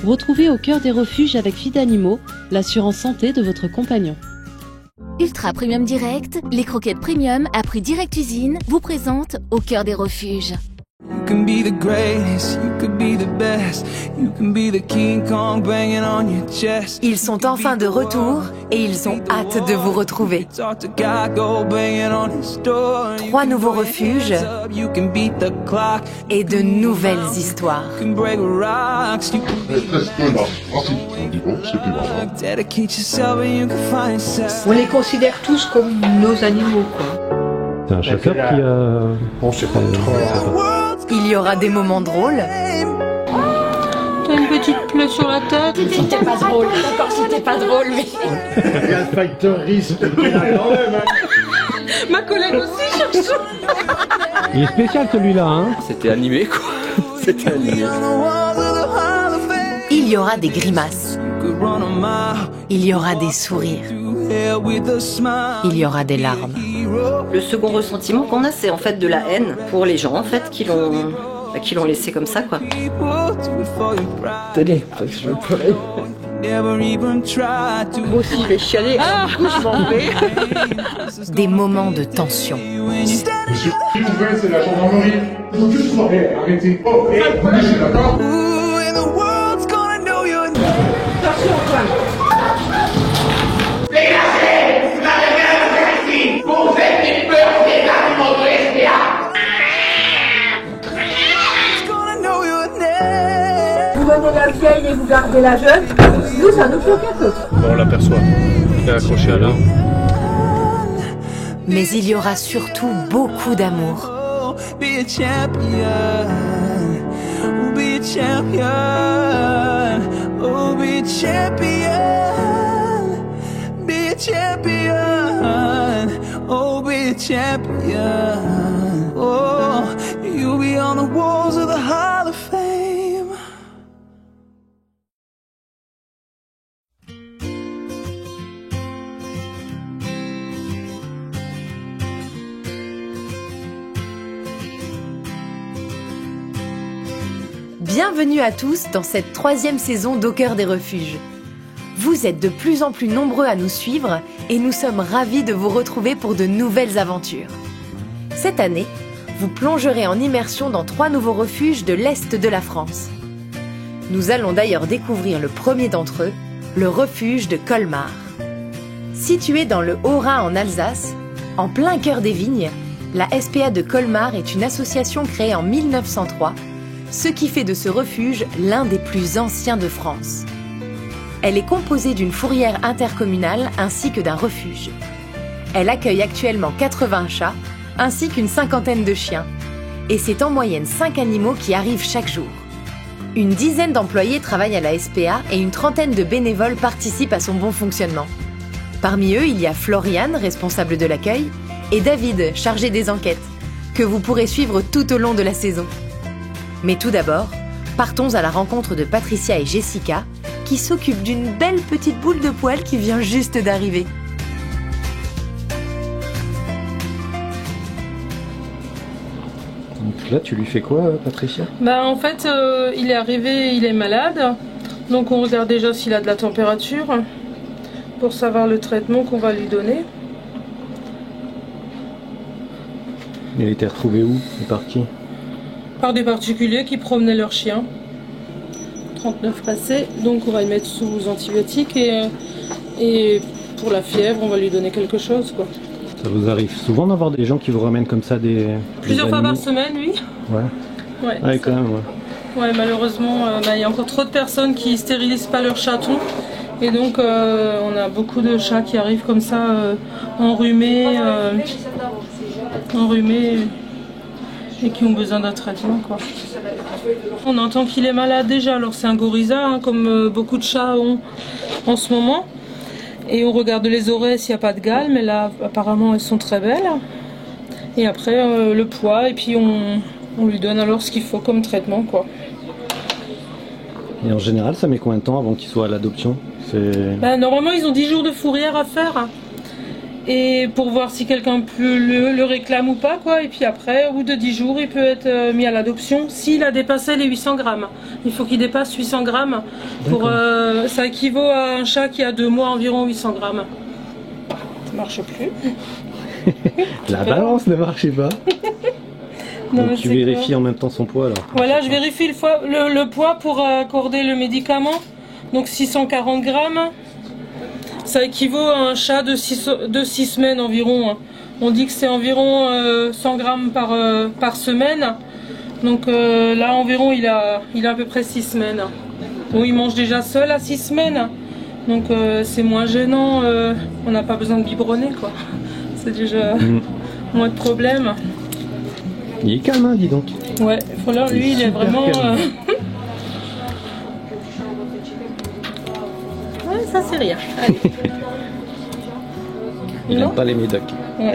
Retrouvez Au cœur des refuges avec Fidanimo l'assurance santé de votre compagnon. Ultra Premium Direct, les croquettes premium à prix direct usine, vous présente Au cœur des refuges. You can be the greatest, you could be the best, you can be the King Kong banging on your chest. Ils sont enfin de retour et ils ont hâte de vous retrouver. 3 nouveaux refuges et de nouvelles histoires. On les considère tous comme nos animaux, quoi. C'est un chasseur qui a... On sait pas trop. Il y aura des moments drôles. T'as une petite plaie sur la tête. C'était pas drôle, d'accord, c'était pas drôle, mais... Il y a le facteur risque quand même. Ma collègue aussi cherche. Il est spécial celui-là, hein. C'était animé, quoi. C'était animé. Il y aura des grimaces. Il y aura des sourires. Il y aura des larmes. Le second ressentiment qu'on a, c'est en fait de la haine pour les gens en fait qui l'ont laissé comme ça, quoi. Tenez, je vais pleurer. Moi aussi, je vais chialer. Du coup, je m'en vais. Des moments de tension. Monsieur, s'il vous plaît, c'est la gendarmerie. Il faut juste parler, arrêtez. Oh, je suis d'accord. Attention, Antoine. Vous venez la vieille et vous gardez la jeune. Nous, ça nous choque un peu. On l'aperçoit. Il est accroché à l'arbre. Mais il y aura surtout beaucoup d'amour. Be a champion, be a champion, oh be a champion, be a champion, oh be a champion, oh you'll be on the walls of the Hall of Fame. Bienvenue à tous dans cette 3e saison d'Au cœur des refuges. Vous êtes de plus en plus nombreux à nous suivre et nous sommes ravis de vous retrouver pour de nouvelles aventures. Cette année, vous plongerez en immersion dans 3 nouveaux refuges de l'Est de la France. Nous allons d'ailleurs découvrir le premier d'entre eux, le refuge de Colmar. Situé dans le Haut-Rhin en Alsace, en plein cœur des vignes, la SPA de Colmar est une association créée en 1903, ce qui fait de ce refuge l'un des plus anciens de France. Elle est composée d'une fourrière intercommunale ainsi que d'un refuge. Elle accueille actuellement 80 chats, ainsi qu'une 50aine de chiens. Et c'est en moyenne 5 animaux qui arrivent chaque jour. Une dizaine d'employés travaillent à la SPA et une trentaine de bénévoles participent à son bon fonctionnement. Parmi eux, il y a Floriane, responsable de l'accueil, et David, chargé des enquêtes, que vous pourrez suivre tout au long de la saison. Mais tout d'abord, partons à la rencontre de Patricia et Jessica, qui s'occupent d'une belle petite boule de poils qui vient juste d'arriver. Donc là, tu lui fais quoi, Patricia? En fait, il est arrivé, il est malade. Donc on regarde déjà s'il a de la température pour savoir le traitement qu'on va lui donner. Il a été retrouvé où et par qui? Par des particuliers qui promenaient leurs chiens. 39 passés, donc on va le mettre sous antibiotiques et pour la fièvre, on va lui donner quelque chose, quoi. Ça vous arrive souvent d'avoir des gens qui vous ramènent comme ça des Plusieurs fois animaux? par semaine, oui. Ouais, quand même, Ouais, malheureusement, il y a encore trop de personnes qui stérilisent pas leurs chatons. Et donc, on a beaucoup de chats qui arrivent comme ça, enrhumés et qui ont besoin d'un traitement, quoi. On entend qu'il est malade déjà, alors c'est un gorilla, comme beaucoup de chats ont en ce moment. Et on regarde les oreilles s'il n'y a pas de gale, mais là, apparemment, elles sont très belles. Et après, le poids, et puis on lui donne alors ce qu'il faut comme traitement, quoi. Et en général, ça met combien de temps avant qu'il soit à l'adoption? Normalement, ils ont 10 jours de fourrière à faire. et pour voir si quelqu'un le réclame ou pas, quoi. Et puis après, au bout de 10 jours, il peut être mis à l'adoption s'il a dépassé les 800 grammes. Il faut qu'il dépasse 800 grammes. Ça équivaut à un chat qui a 2 mois, environ 800 grammes. Ça marche plus. La balance ne marchait pas. Non, donc tu vérifies en même temps son poids alors. Voilà, je vérifie le poids pour accorder le médicament. Donc 640 grammes. Ça équivaut à un chat de 6 semaines environ. On dit que c'est environ 100 grammes par semaine. Donc là environ il a à peu près 6 semaines. Bon, il mange déjà seul à 6 semaines. Donc c'est moins gênant. On n'a pas besoin de biberonner, quoi. C'est déjà moins de problème. Il est calme, hein, dis donc. Ouais, voilà, lui il est vraiment... Ouais, ça c'est rien. Allez. Il n'aime pas les médocs. Ouais.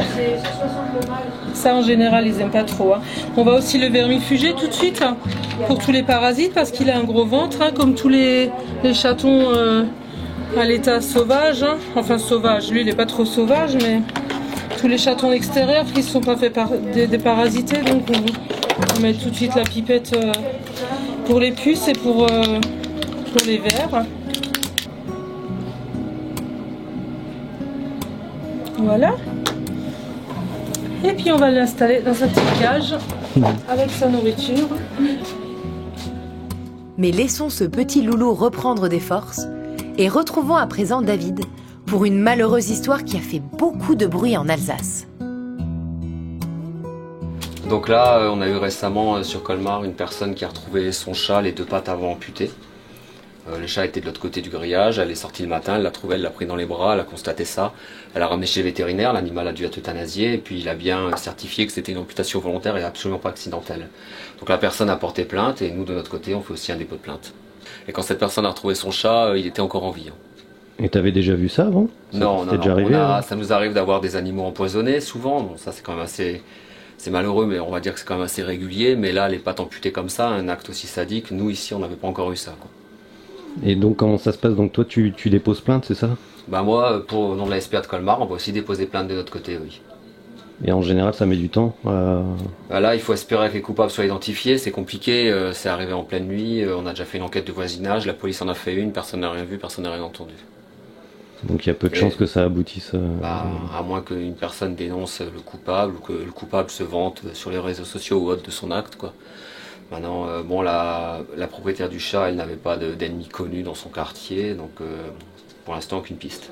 Ça en général ils aiment pas trop. Hein. On va aussi le vermifuger tout de suite hein, pour tous les parasites parce qu'il a un gros ventre, hein, comme tous les chatons à l'état sauvage. Hein. Enfin sauvage, lui il n'est pas trop sauvage, mais tous les chatons extérieurs qui ne sont pas faits déparasités. Donc on met tout de suite la pipette pour les puces et pour les vers. Voilà. Et puis on va l'installer dans sa petite cage avec sa nourriture. Mais laissons ce petit loulou reprendre des forces et retrouvons à présent David pour une malheureuse histoire qui a fait beaucoup de bruit en Alsace. Donc là, on a eu récemment sur Colmar une personne qui a retrouvé son chat, les 2 pattes avant amputées. Le chat était de l'autre côté du grillage, elle est sortie le matin, elle l'a trouvé, elle l'a pris dans les bras, elle a constaté ça. Elle a ramené chez le vétérinaire, l'animal a dû être euthanasié et puis il a bien certifié que c'était une amputation volontaire et absolument pas accidentelle. Donc la personne a porté plainte et nous de notre côté on fait aussi un dépôt de plainte. Et quand cette personne a retrouvé son chat, il était encore en vie. Et t'avais déjà vu ça avant? Non, déjà arrivé, ça nous arrive d'avoir des animaux empoisonnés souvent, bon, ça c'est quand même assez... C'est malheureux mais on va dire que c'est quand même assez régulier, mais là les pattes amputées comme ça, un acte aussi sadique, nous ici on n'avait pas encore eu ça, quoi. Et donc comment ça se passe? Donc toi tu déposes plainte, c'est ça? Bah moi, pour au nom de la SPA de Colmar, on va aussi déposer plainte de notre côté, oui. Et en général ça met du temps Bah là il faut espérer que les coupables soient identifiés, c'est compliqué, c'est arrivé en pleine nuit, on a déjà fait une enquête de voisinage, la police en a fait une, personne n'a rien vu, personne n'a rien entendu. Donc il y a peu de chances que ça aboutisse bah, à moins qu'une personne dénonce le coupable ou que le coupable se vante sur les réseaux sociaux ou autre de son acte, quoi. Maintenant, bon, la propriétaire du chat, elle n'avait pas d'ennemis connus dans son quartier, donc pour l'instant, aucune piste.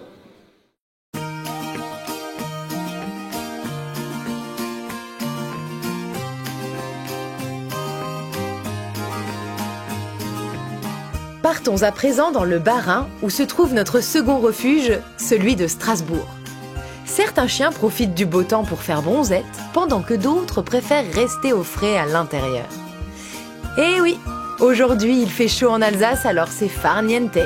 Partons à présent dans le Bas-Rhin où se trouve notre second refuge, celui de Strasbourg. Certains chiens profitent du beau temps pour faire bronzette, pendant que d'autres préfèrent rester au frais à l'intérieur. Eh oui, aujourd'hui il fait chaud en Alsace, alors c'est farniente.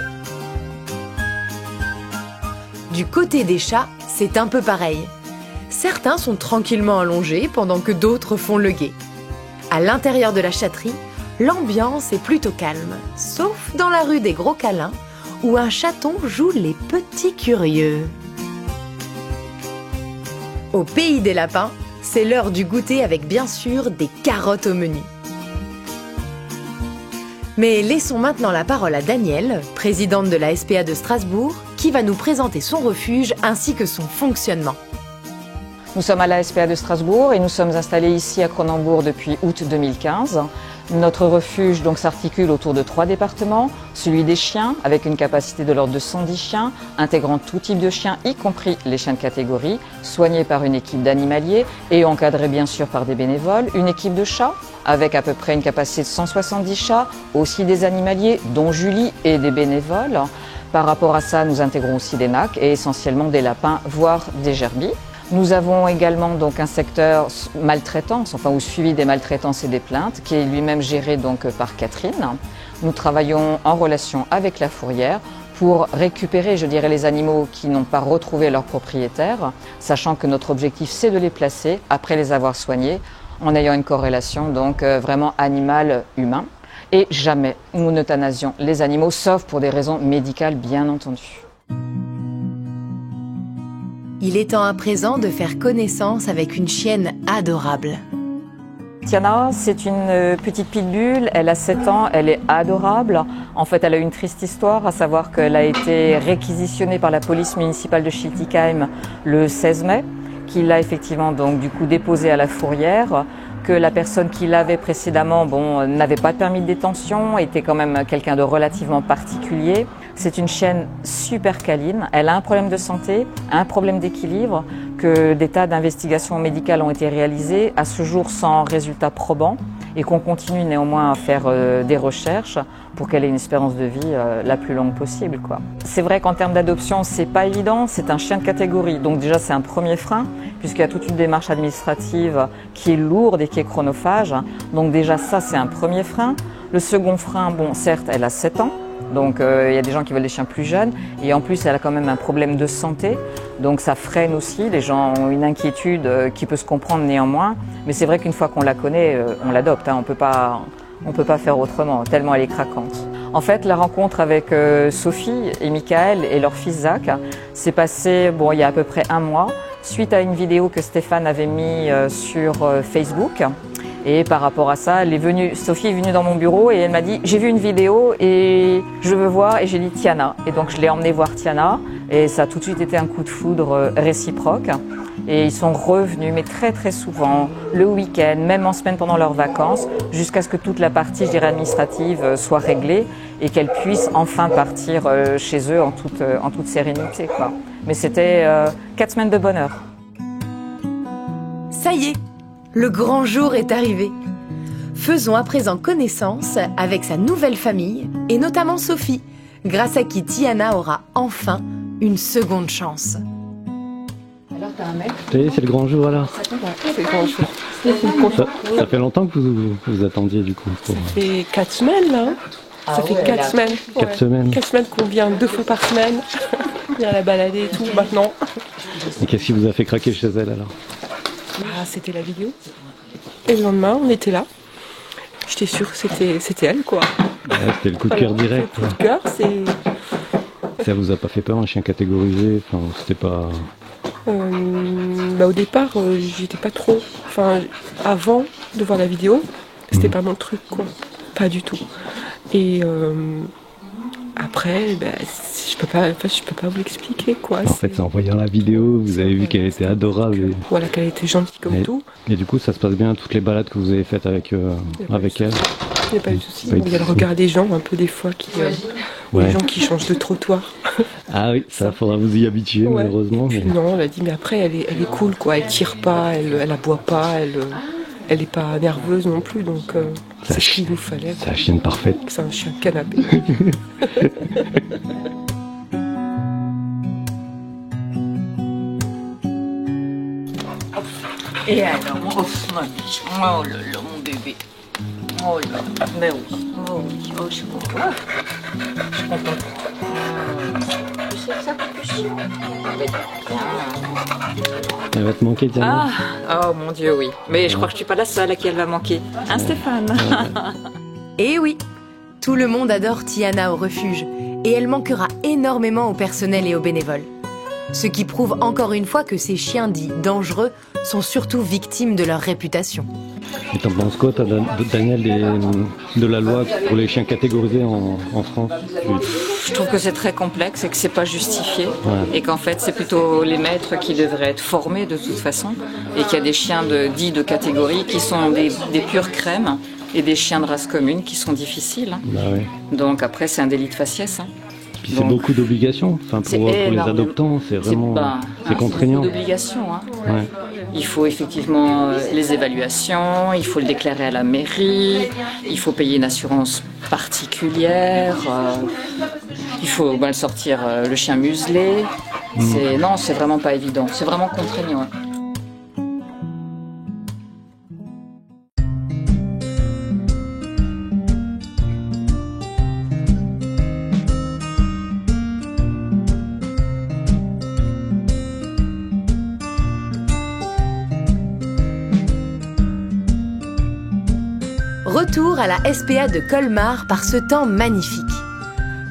Du côté des chats, c'est un peu pareil. Certains sont tranquillement allongés pendant que d'autres font le guet. À l'intérieur de la chatterie, l'ambiance est plutôt calme, sauf dans la rue des Gros Câlins, où un chaton joue les petits curieux. Au pays des lapins, c'est l'heure du goûter avec bien sûr des carottes au menu. Mais laissons maintenant la parole à Danielle, présidente de la SPA de Strasbourg, qui va nous présenter son refuge ainsi que son fonctionnement. Nous sommes à la SPA de Strasbourg et nous sommes installés ici à Cronenbourg depuis août 2015. Notre refuge donc s'articule autour de 3 départements, celui des chiens avec une capacité de l'ordre de 110 chiens, intégrant tout type de chiens, y compris les chiens de catégorie, soignés par une équipe d'animaliers et encadrés bien sûr par des bénévoles, une équipe de chats avec à peu près une capacité de 170 chats, aussi des animaliers dont Julie et des bénévoles. Par rapport à ça, nous intégrons aussi des nacs et essentiellement des lapins, voire des gerbilles. Nous avons également donc un secteur maltraitance, enfin ou suivi des maltraitances et des plaintes, qui est lui-même géré donc par Catherine. Nous travaillons en relation avec la fourrière pour récupérer, je dirais, les animaux qui n'ont pas retrouvé leur propriétaire, sachant que notre objectif c'est de les placer après les avoir soignés, en ayant une corrélation donc vraiment animal-humain. Et jamais nous n'euthanasions les animaux, sauf pour des raisons médicales bien entendu. Il est temps à présent de faire connaissance avec une chienne adorable. Tiana, c'est une petite pitbull, elle a 7 ans, elle est adorable. En fait, elle a une triste histoire, à savoir qu'elle a été réquisitionnée par la police municipale de Schiltigheim le 16 mai, qui l'a effectivement donc du coup déposée à la fourrière, que la personne qui l'avait précédemment n'avait pas de permis de détention, était quand même quelqu'un de relativement particulier. C'est une chienne super câline, elle a un problème de santé, un problème d'équilibre, que des tas d'investigations médicales ont été réalisées, à ce jour sans résultat probant, et qu'on continue néanmoins à faire des recherches pour qu'elle ait une espérance de vie la plus longue possible, quoi. C'est vrai qu'en termes d'adoption, c'est pas évident, c'est un chien de catégorie, donc déjà c'est un premier frein, puisqu'il y a toute une démarche administrative qui est lourde et qui est chronophage, donc déjà ça c'est un premier frein. Le second frein, certes elle a 7 ans, donc il y a des gens qui veulent des chiens plus jeunes, et en plus elle a quand même un problème de santé, donc ça freine aussi, les gens ont une inquiétude qui peut se comprendre néanmoins, mais c'est vrai qu'une fois qu'on la connaît, on l'adopte, hein, on peut pas faire autrement, tellement elle est craquante. En fait, la rencontre avec Sophie et Michael et leur fils Zach s'est passée il y a à peu près 1 mois, suite à une vidéo que Stéphane avait mis sur Facebook. Et par rapport à ça, Sophie est venue dans mon bureau et elle m'a dit « J'ai vu une vidéo et je veux voir » et j'ai dit « Tiana ». Et donc je l'ai emmenée voir Tiana et ça a tout de suite été un coup de foudre réciproque. Et ils sont revenus, mais très très souvent, le week-end, même en semaine pendant leurs vacances, jusqu'à ce que toute la partie, je dirais, administrative soit réglée et qu'elles puissent enfin partir chez eux en toute sérénité, quoi. Mais c'était 4 semaines de bonheur. Ça y est, le grand jour est arrivé. Faisons à présent connaissance avec sa nouvelle famille, et notamment Sophie, grâce à qui Tiana aura enfin une seconde chance. Alors t'as un mec. C'est le grand jour alors. C'est le grand jour. Ça fait longtemps que vous attendiez du coup. Ça fait 4 semaines là. Ça fait 4 semaines. 4 semaines. 4 semaines qu'on vient 2 fois par semaine. Viens la balader et tout maintenant. Et qu'est-ce qui vous a fait craquer chez elle alors? C'était la vidéo. Et le lendemain, on était là. J'étais sûre que c'était elle, quoi. Ouais, c'était le coup de cœur direct. Le coup de cœur, c'est... Ça vous a pas fait peur, un chien catégorisé? Enfin, c'était pas... au départ, j'étais pas trop... Enfin, avant de voir la vidéo, c'était pas mon truc, quoi. Pas du tout. Et... après, je peux pas vous l'expliquer, quoi. En fait, c'est en voyant la vidéo, vous avez vu qu'elle était adorable. Et... Voilà, qu'elle était gentille comme tout. Et du coup, ça se passe bien, toutes les balades que vous avez faites avec elle? Il n'y a pas eu de soucis. Il y a le regard des gens, un peu des fois, les gens qui changent de trottoir. Ah oui, ça, faudra vous y habituer, malheureusement. Mais... Non, on a dit, mais après, elle est cool, quoi. Elle tire pas, elle aboie pas, elle est pas nerveuse non plus, donc c'est ce qu'il nous fallait. C'est la chienne parfaite. C'est un chien canapé. Et alors, oh là là, mon bébé. Oh là, mais oui, oh oui, oh je suis contente. Je suis contente pour toi. Tu sais que ça plus chiant. Elle va te manquer, Tiana. Oh mon Dieu, oui. Mais je crois que je suis pas la seule à qui elle va manquer. Hein, Stéphane? Et oui, tout le monde adore Tiana au refuge, et elle manquera énormément au personnel et aux bénévoles. Ce qui prouve encore une fois que ces chiens dits dangereux sont surtout victimes de leur réputation. Et t'en penses quoi, Daniel, de la loi pour les chiens catégorisés en France? Je trouve que c'est très complexe et que c'est pas justifié. Et qu'en fait, c'est plutôt les maîtres qui devraient être formés de toute façon. Et qu'il y a des chiens dits de catégorie qui sont des pures crèmes et des chiens de race commune qui sont difficiles. Donc après, c'est un délit de faciès. Puis c'est beaucoup d'obligations, enfin pour les adoptants, c'est vraiment contraignant. C'est beaucoup d'obligations. Il faut effectivement les évaluations, il faut le déclarer à la mairie, il faut payer une assurance particulière, il faut sortir le chien muselé. Non, c'est vraiment pas évident, c'est vraiment contraignant. Retour à la SPA de Colmar par ce temps magnifique.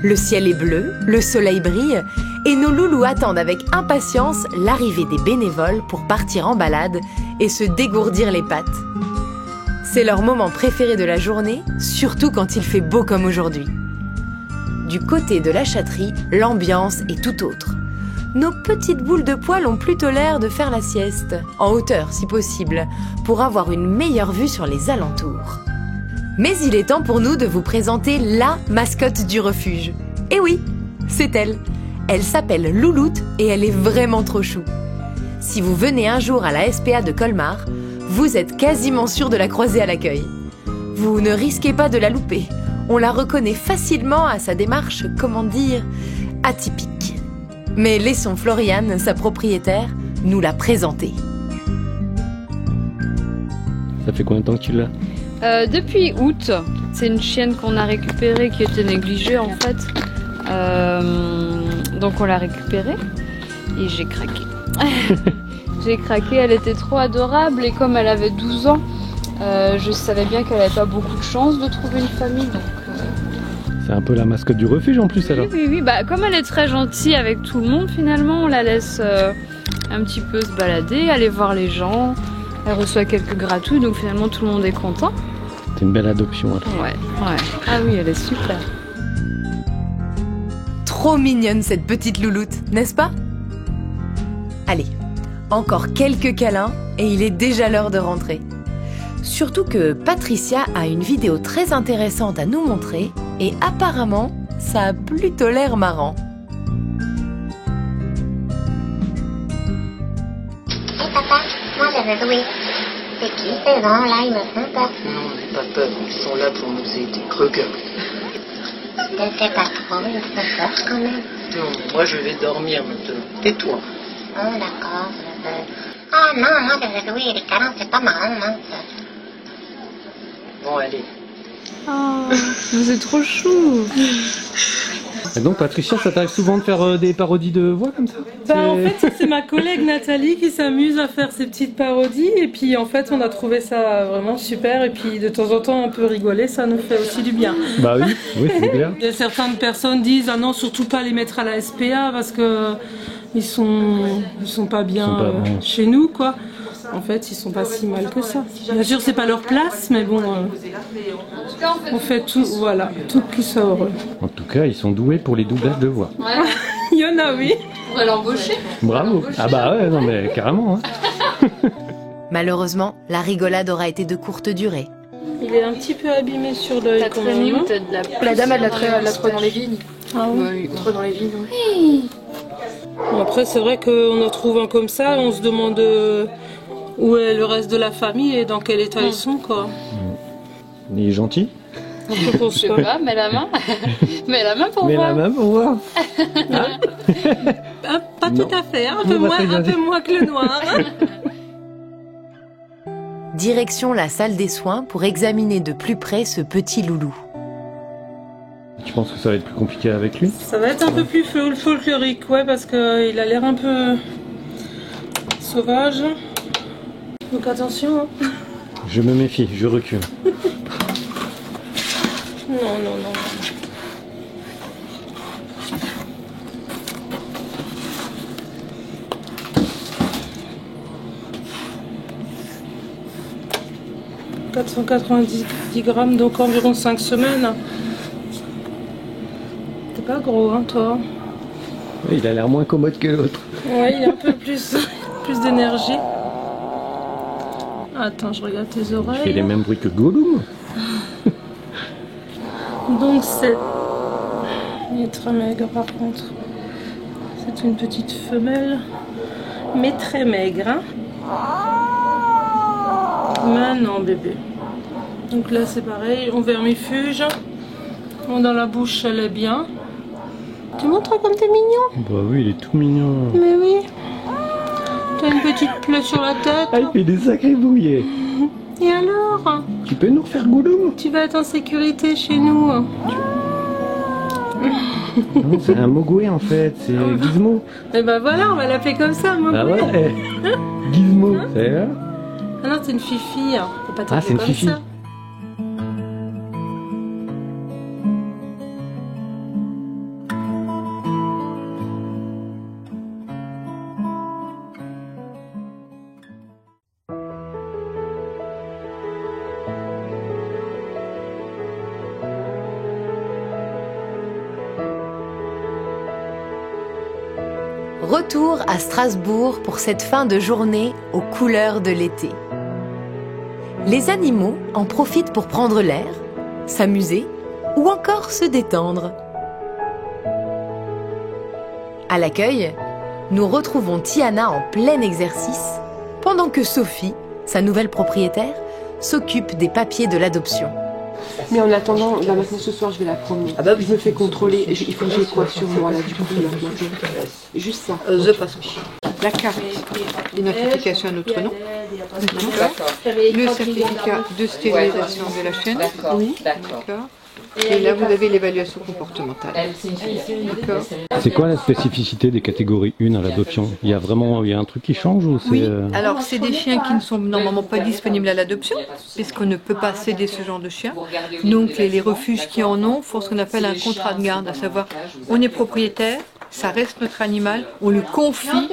Le ciel est bleu, le soleil brille Et nos loulous attendent avec impatience l'arrivée des bénévoles pour partir en balade et se dégourdir les pattes. C'est leur moment préféré de la journée, surtout quand il fait beau comme aujourd'hui. Du côté de la chatterie, l'ambiance est tout autre. Nos petites boules de poils ont plutôt l'air de faire la sieste, en hauteur si possible, pour avoir une meilleure vue sur les alentours. Mais il est temps pour nous de vous présenter la mascotte du refuge. Et oui, c'est elle. Elle s'appelle Louloute et elle est vraiment trop chou. Si vous venez un jour à la SPA de Colmar, vous êtes quasiment sûr de la croiser à l'accueil. Vous ne risquez pas de la louper. On la reconnaît facilement à sa démarche, comment dire, atypique. Mais laissons Floriane, sa propriétaire, nous la présenter. Ça fait combien de temps que tu l'as? Depuis août. C'est une chienne qu'on a récupérée qui était négligée en fait. Donc on l'a récupérée et j'ai craqué. J'ai craqué, elle était trop adorable et comme elle avait 12 ans, je savais bien qu'elle n'avait pas beaucoup de chance de trouver une famille. Donc, C'est un peu la mascotte du refuge en plus alors. Oui, bah, comme elle est très gentille avec tout le monde finalement, on la laisse un petit peu se balader, aller voir les gens. Elle reçoit quelques gratouilles donc finalement tout le monde est content. C'est une belle adoption alors. Ouais. Ah oui, elle est super. Trop mignonne cette petite louloute, n'est-ce pas? Allez, encore quelques câlins et il est déjà l'heure de rentrer. Surtout que Patricia a une vidéo très intéressante à nous montrer et apparemment, ça a plutôt l'air marrant. Hé papa, moi je veux jouer. C'est qui ces gens-là, ils me font peur. Non, n'aie pas peur, ils sont là pour nous aider. Regarde. Je ne sais pas trop, ils me font peur quand même. Non, mais moi je vais dormir maintenant. Tais-toi. Oh d'accord, je veux... Oh non, moi je veux jouer, les câlins c'est pas marrant, mince. Bon, allez. Oh, c'est trop chou. Et donc Patricia, ça t'arrive souvent de faire des parodies de voix comme ça? En fait, c'est ma collègue Nathalie qui s'amuse à faire ces petites parodies et puis en fait, on a trouvé ça vraiment super et puis de temps en temps un peu rigoler, ça nous fait aussi du bien. Bah oui, c'est clair. Et certaines personnes disent ah non, surtout pas les mettre à la SPA parce que ils sont pas bien chez nous quoi. En fait, ils sont pas si mal que ça. Bien sûr, c'est pas leur place, mais bon, on fait tout, voilà, tout qui soit heureux. En tout cas, ils sont doués pour les doublages de voix. Ouais. Il y en a, oui. On pourrait l'embaucher. Bravo. Ah bah ouais, non mais carrément. Hein. Malheureusement, la rigolade aura été de courte durée. Il est un petit peu abîmé sur l'œil quand même. La dame, elle l'a trouvé dans les vignes. Ah oui. Dans les vignes, oui. Après, c'est vrai qu'on en trouve un comme ça, on se demande où est le reste de la famille et dans quel état ils sont, quoi. Il est gentil? Je pense Je sais pas, mets la main. Mets la main pour voir. Mets la main pour voir. Pas tout à fait, un peu moins que le noir. Direction la salle des soins pour examiner de plus près ce petit loulou. Tu penses que ça va être plus compliqué avec lui? Ça va être un peu plus folklorique, ouais, parce qu'il a l'air un peu sauvage. Donc attention. Hein. Je me méfie, je recule. Non. 490 grammes, donc environ 5 semaines. T'es pas gros, hein, toi? Oui, il a l'air moins commode que l'autre. Ouais, il a un peu plus d'énergie. Attends, je regarde tes oreilles. Il fait les mêmes bruits que Gollum. Donc il est très maigre par contre. C'est une petite femelle, mais très maigre. Hein. Maintenant bébé. Donc là c'est pareil, on vermifuge. Dans la bouche elle est bien. Tu montres comme t'es mignon? Bah oui, il est tout mignon. Mais oui. T'as une petite plaie sur la tête. Ah, il fait des sacrés bouillés. Et alors? Tu peux nous refaire Gollum? Tu vas être en sécurité chez nous. Non, c'est un mogoué en fait, c'est Gizmo. Et ben voilà, on va l'appeler comme ça, mogoué. Ah ouais. Gizmo, c'est là. Ah non, c'est une fifi. Faut pas t'appeler c'est une comme fifi. ça. Retour à Strasbourg pour cette fin de journée aux couleurs de l'été. Les animaux en profitent pour prendre l'air, s'amuser ou encore se détendre. À l'accueil, nous retrouvons Tiana en plein exercice, pendant que Sophie, sa nouvelle propriétaire, s'occupe des papiers de l'adoption. Mais en attendant, là maintenant ce soir je vais la promener. Je me fais contrôler. Il faut que j'ai quoi sur moi là du coup là, juste ça. La carte d'identification à notre nom. Le certificat de stérilisation de la chienne. Oui. D'accord. Et là vous avez l'évaluation comportementale. D'accord. C'est quoi la spécificité des catégories 1 à l'adoption? Il y a un truc qui change ou c'est... Oui, alors c'est des chiens qui ne sont normalement pas disponibles à l'adoption, puisqu'on ne peut pas céder ce genre de chiens. Donc les refuges qui en ont font ce qu'on appelle un contrat de garde, à savoir on est propriétaire, ça reste notre animal, on le confie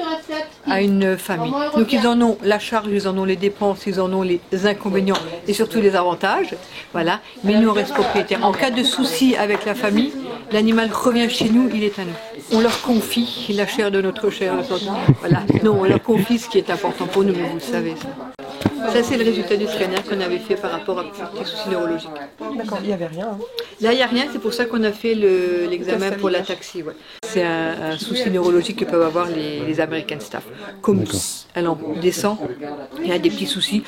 à une famille. Donc ils en ont la charge, ils en ont les dépenses, ils en ont les inconvénients et surtout les avantages. Voilà. Mais nous on reste propriétaire. En cas de souci avec la famille, l'animal revient chez nous, il est à nous. On leur confie la chair de notre chair. Voilà. Non, on leur confie ce qui est important pour nous, mais vous le savez ça. Ça, c'est le résultat du scanner qu'on avait fait par rapport à des soucis neurologiques. D'accord, il n'y avait rien. Là, il n'y a rien, c'est pour ça qu'on a fait l'examen pour l'ataxie. Ouais. C'est un souci neurologique que peuvent avoir les American staff. Comme elle en descend, il y a des petits soucis.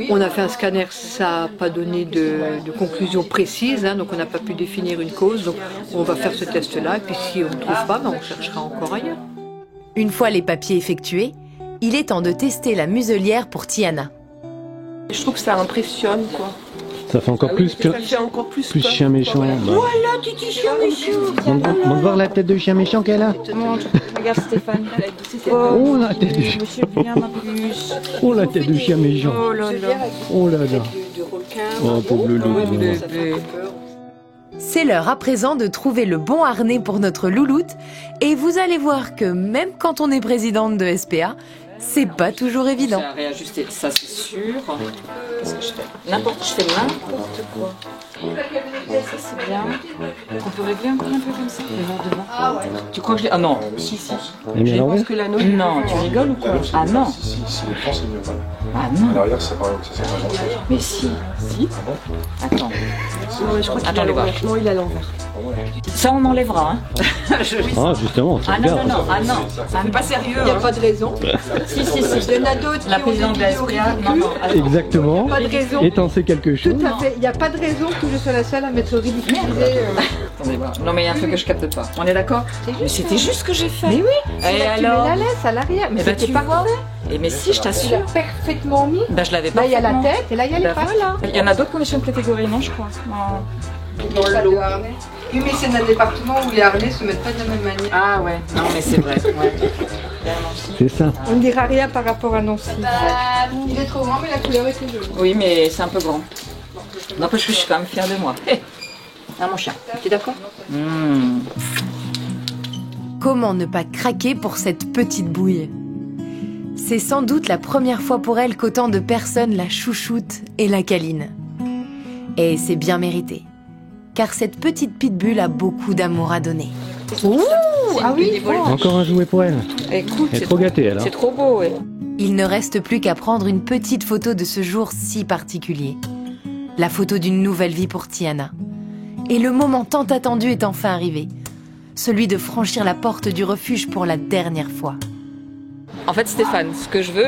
On a fait un scanner, ça n'a pas donné de conclusion précise, donc on n'a pas pu définir une cause. Donc on va faire ce test-là, et puis si on ne trouve pas, on cherchera encore ailleurs. Une fois les papiers effectués, il est temps de tester la muselière pour Tiana. Je trouve que ça impressionne, quoi. Ça fait encore plus chien méchant. Voilà, petit chien méchant. On va voir la tête de chien méchant qu'elle a. Regarde Stéphane. Oh la tête de chien. Oh la tête de chien méchant. Oh là là. Oh là là. Oh pauvre loulou. C'est l'heure à présent de trouver le bon harnais pour notre louloute et vous allez voir que même quand on est présidente de SPA, c'est pas toujours évident. J'ai à réajuster, ça c'est sûr. Qu'est-ce que je fais? Je fais n'importe quoi. Ça c'est bien. On peut régler encore un peu comme ça? Devant. Ah ouais. Tu crois que je l'ai... Ah non. Si. Je pense que l'anneau... Non, tu rigoles ou quoi? Ah non. Si, le fond c'est mieux. Ah non. À l'arrière c'est pareil, ça c'est pas gentil. Mais si. Attends. Ouais, je crois qu'il a l'envers. Non, il a l'envers. Ça on enlèvera. Hein. Ah justement, c'est non. Ah non. Ça n'est pas sérieux. Il n'y a pas de raison. Si. Il y en a d'autres. La présidente de la SPA. Non. Exactement. Pas de raison. Et t'en sais quelque chose. Tout à fait. Il n'y a pas de raison que je sois la seule à m'être ridiculisée. Attendez, non mais il y a un truc que je capte pas. On est d'accord? Mais c'était juste ce que j'ai fait. Mais oui. Et là, alors? tu mets la laisse à l'arrière. Mais tu pas vois. Et mais si, je Tu t'assure. l'as parfaitement mis. Je l'avais pas. Là, il y a la tête et là, il y a les pattes. Il y en a d'autres commissions de catégorie, non, je crois. Dans le lot. Oui, mais c'est un département où les harnais se mettent pas de la même manière. Ah ouais, non mais c'est vrai. Ouais. C'est ça. On ne dira rien par rapport à Nancy. Il est trop grand, mais la couleur est très jolie. Oui, mais c'est un peu grand. Non, parce que je suis quand même fière de moi. Ah, mon chien. T'es d'accord? Comment ne pas craquer pour cette petite bouille? C'est sans doute la première fois pour elle qu'autant de personnes la chouchoutent et la câlinent. Et c'est bien mérité, car cette petite pitbull a beaucoup d'amour à donner. Ouh, ah oui, Encore un jouet pour elle. Écoute, elle est trop gâtée, elle. C'est trop beau, ouais. Il ne reste plus qu'à prendre une petite photo de ce jour si particulier. La photo d'une nouvelle vie pour Tiana. Et le moment tant attendu est enfin arrivé. Celui de franchir la porte du refuge pour la dernière fois. En fait, Stéphane, ce que je veux,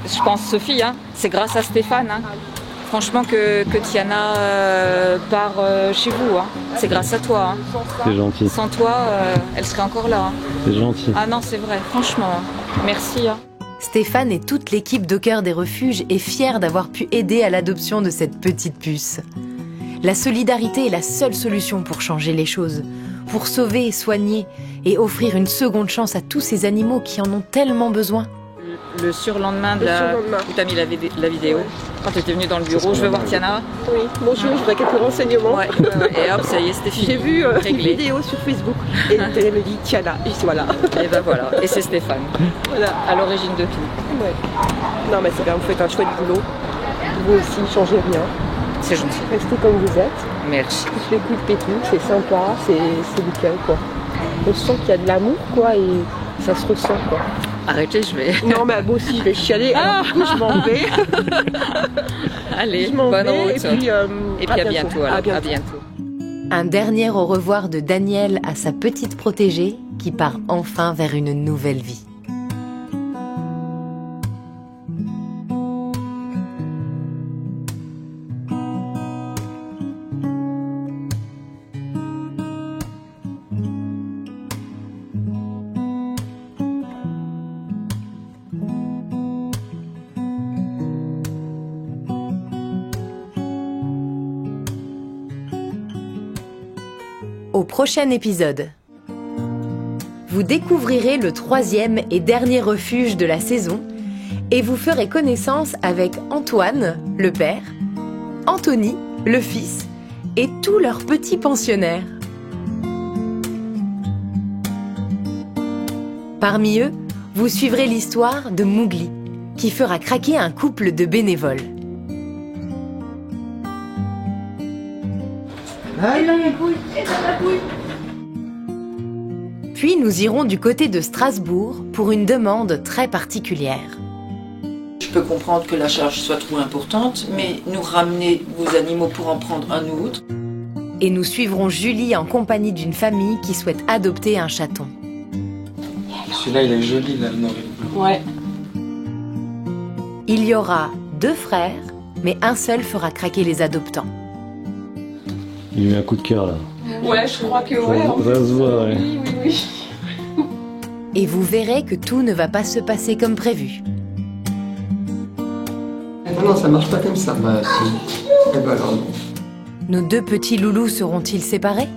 je pense Sophie, c'est grâce à Stéphane. Franchement, que Tiana part chez vous. C'est grâce à toi. C'est gentil. Sans toi, elle serait encore là. C'est gentil. Ah non, c'est vrai, franchement. Merci. Stéphane et toute l'équipe d'Au Cœur des Refuges est fière d'avoir pu aider à l'adoption de cette petite puce. La solidarité est la seule solution pour changer les choses, pour sauver et soigner et offrir une seconde chance à tous ces animaux qui en ont tellement besoin. Le surlendemain où tu as mis la vidéo, quand tu étais venue dans le bureau, je veux voir Tiana. Oui, bonjour, je voudrais quelques renseignements. Ouais. Et hop, ça y est, c'était fini. J'ai vu une vidéo sur Facebook et elle me dit Tiana, et voilà. Et ben voilà, et c'est Stéphane, à l'origine de tout. Ouais. Non mais c'est bien, vous faites un chouette boulot. Vous aussi, changez rien. C'est gentil. Restez comme vous êtes. Merci. Je l'écoute et tout, c'est sympa, c'est nickel quoi. On sent qu'il y a de l'amour quoi et Ça se ressent quoi. Arrêtez, je vais... Non mais moi aussi je vais chialer, alors du coup je m'en vais. Allez, Je m'en bonne vais, route. et puis, à bientôt. Alors, À bientôt. à bientôt. Un dernier au revoir de Daniel à sa petite protégée qui part enfin vers une nouvelle vie. Au prochain épisode, vous découvrirez le 3e et dernier refuge de la saison et vous ferez connaissance avec Antoine, le père, Anthony, le fils, et tous leurs petits pensionnaires. Parmi eux, vous suivrez l'histoire de Mowgli, qui fera craquer un couple de bénévoles. Puis nous irons du côté de Strasbourg pour une demande très particulière. Je peux comprendre que la charge soit trop importante, mais nous ramener vos animaux pour en prendre un autre. Et nous suivrons Julie en compagnie d'une famille qui souhaite adopter un chaton. Celui-là, il est joli, là, le noir et le blanc. Ouais. Il y aura 2 frères, mais un seul fera craquer les adoptants. Il y a eu un coup de cœur là. Ouais, je crois que ouais. Ça se voit, ouais. Oui. Et vous verrez que tout ne va pas se passer comme prévu. Non, ça marche pas comme ça. Bah si. Eh ben alors non. Nos 2 petits loulous seront-ils séparés ?